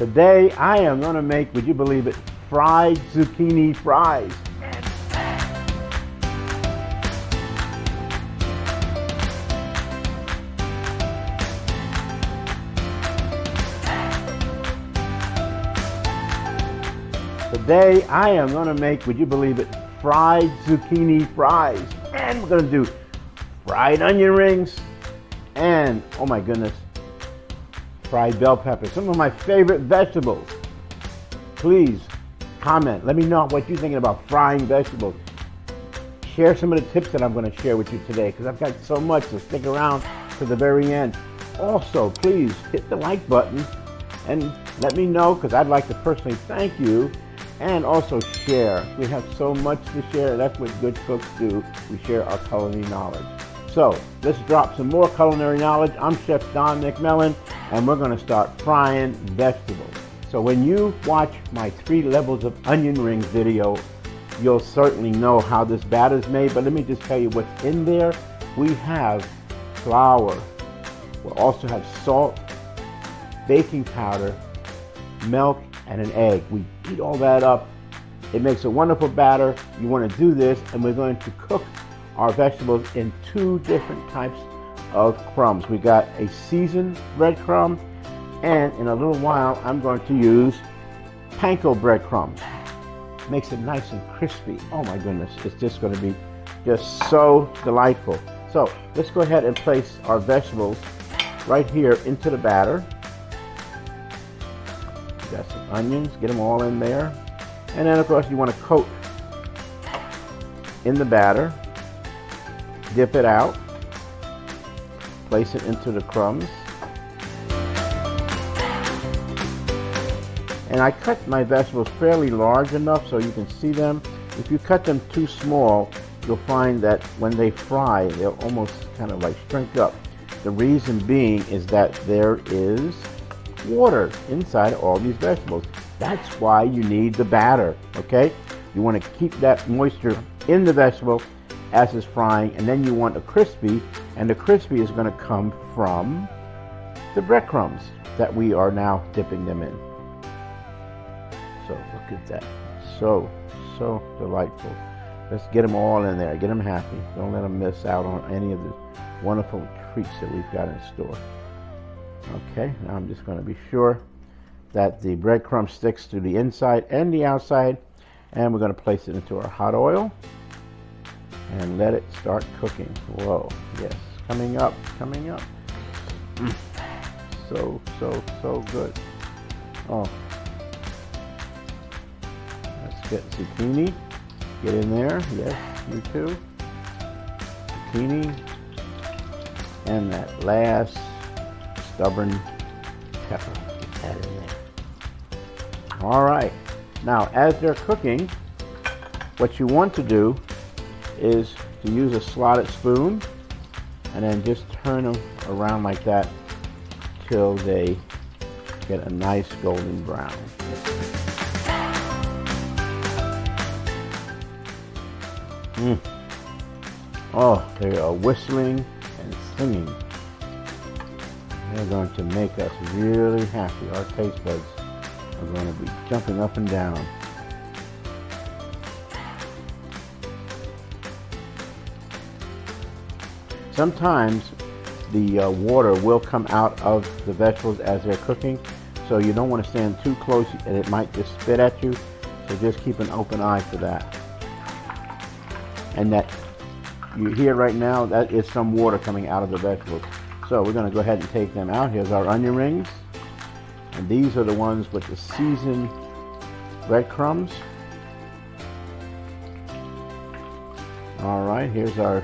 Today I am going to make, would you believe it, fried zucchini fries. Today I am going to make, would you believe it, fried zucchini fries. And we're going to do fried onion rings and, oh my goodness, fried bell peppers. Some of my favorite vegetables. Please comment. Let me know what you're thinking about frying vegetables. Share some of the tips that I'm going to share with you today because I've got so much, so stick around to the very end. Also, please hit the like button and let me know because I'd like to personally thank you. And also share. We have so much to share. That's what good cooks do. We share our culinary knowledge. So let's drop some more culinary knowledge. I'm Chef Don McMillan, and we're going to start frying vegetables. So when you watch my 3 levels of onion rings video, you'll certainly know how this batter is made. But let me just tell you what's in there. We have flour. We'll also have salt, baking powder, milk, and an egg. We beat all that up. It makes a wonderful batter. You want to do this, and we're going to cook our vegetables in 2 different types of crumbs. We got a seasoned breadcrumb, and in a little while I'm going to use panko breadcrumbs. Makes it nice and crispy. Oh my goodness, it's just going to be just so delightful. So let's go ahead and place our vegetables right here into the batter. Got some onions, get them all in there. And then of course you want to coat in the batter, dip it out, place it into the crumbs. And I cut my vegetables fairly large enough so you can see them. If you cut them too small, you'll find that when they fry, they'll almost kind of like shrink up. The reason being is that there is water inside all these vegetables. That's why you need the batter, okay? You want to keep that moisture in the vegetable as it's frying, and then you want a crispy, and the crispy is going to come from the breadcrumbs that we are now dipping them in. So look at that. So delightful. Let's get them all in there. Get them happy. Don't let them miss out on any of the wonderful treats that we've got in store. Okay, now I'm just going to be sure that the breadcrumb sticks to the inside and the outside, and we're going to place it into our hot oil and let it start cooking. Whoa, yes, coming up. So good. Oh, let's get zucchini. Get in there. Yes, you too. Zucchini and that last stubborn pepper. Get that in there. All right. Now, as they're cooking, what you want to do is to use a slotted spoon and then just turn them around like that till they get a nice golden brown. Oh, they are whistling and singing. They're going to make us really happy. Our taste buds are going to be jumping up and down. Sometimes the water will come out of the vegetables as they're cooking, so you don't want to stand too close and it might just spit at you. So just keep an open eye for that. And that you hear right now, that is some water coming out of the vegetables. So we're going to go ahead and take them out. Here's our onion rings. And these are the ones with the seasoned breadcrumbs. All right, here's our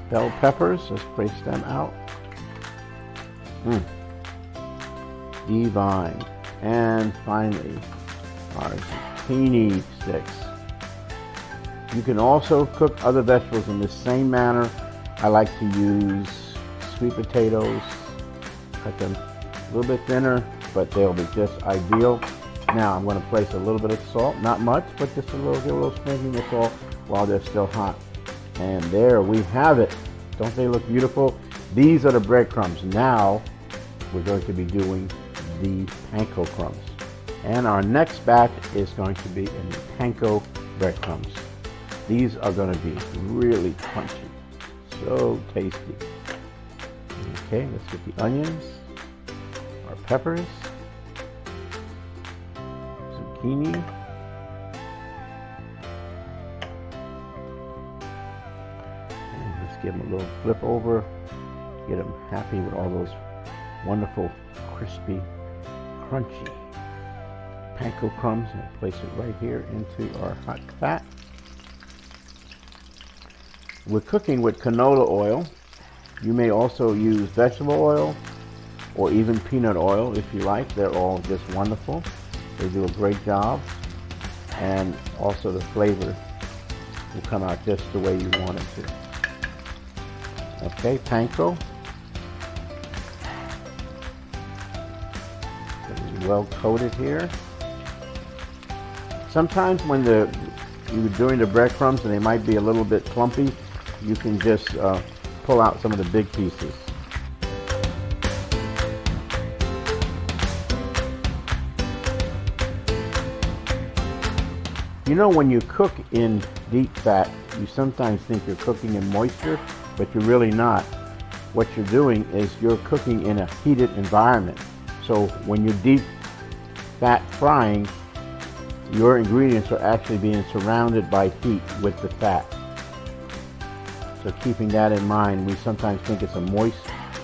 bell peppers. Let's place them out. Divine. And finally, our zucchini sticks. You can also cook other vegetables in the same manner. I like to use sweet potatoes, cut them a little bit thinner, but they'll be just ideal. Now I'm going to place a little bit of salt, not much, but just a little sprinkling of salt while they're still hot. And there we have it. Don't they look beautiful? These are the breadcrumbs. Now we're going to be doing the panko crumbs. And our next batch is going to be in the panko breadcrumbs. These are going to be really crunchy, so tasty. Okay, let's get the onions, our peppers, zucchini, and let's give them a little flip over, get them happy with all those wonderful, crispy, crunchy panko crumbs, and place it right here into our hot fat. We're cooking with canola oil. You may also use vegetable oil or even peanut oil if you like. They're all just wonderful. They do a great job, and also the flavor will come out just the way you want it to. Okay, panko. It's well coated here. Sometimes when you're doing the breadcrumbs and they might be a little bit clumpy, you can just pull out some of the big pieces. You know, when you cook in deep fat, you sometimes think you're cooking in moisture, but you're really not. What you're doing is you're cooking in a heated environment. So when you're deep fat frying, your ingredients are actually being surrounded by heat with the fat. So keeping that in mind, we sometimes think it's a moist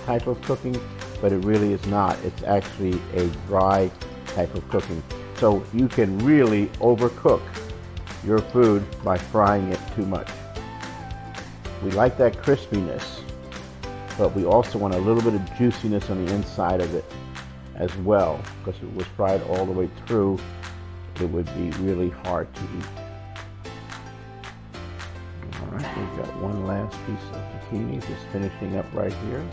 type of cooking, but it really is not. It's actually a dry type of cooking. So you can really overcook your food by frying it too much. We like that crispiness, but we also want a little bit of juiciness on the inside of it as well, because if it was fried all the way through, it would be really hard to eat. All right, we've got one last piece of zucchini just finishing up right here.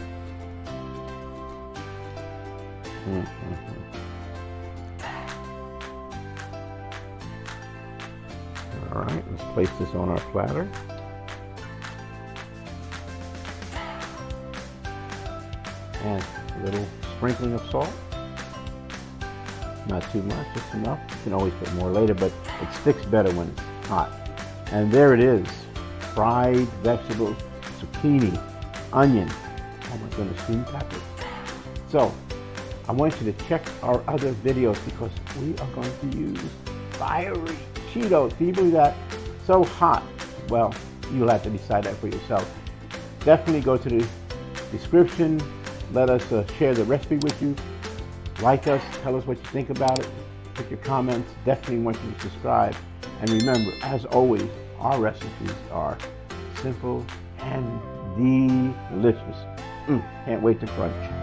All right, let's place this on our platter. And a little sprinkling of salt. Not too much, just enough. You can always put more later, but it sticks better when it's hot. And there it is. Fried vegetables, zucchini, onion, oh my goodness, green peppers. So, I want you to check our other videos because we are going to use fiery Cheetos. Can you believe that? So hot. Well, you'll have to decide that for yourself. Definitely go to the description. Let us share the recipe with you. Like us, tell us what you think about it. Put your comments. Definitely want you to subscribe. And remember, as always, our recipes are simple and delicious. Can't wait to crunch.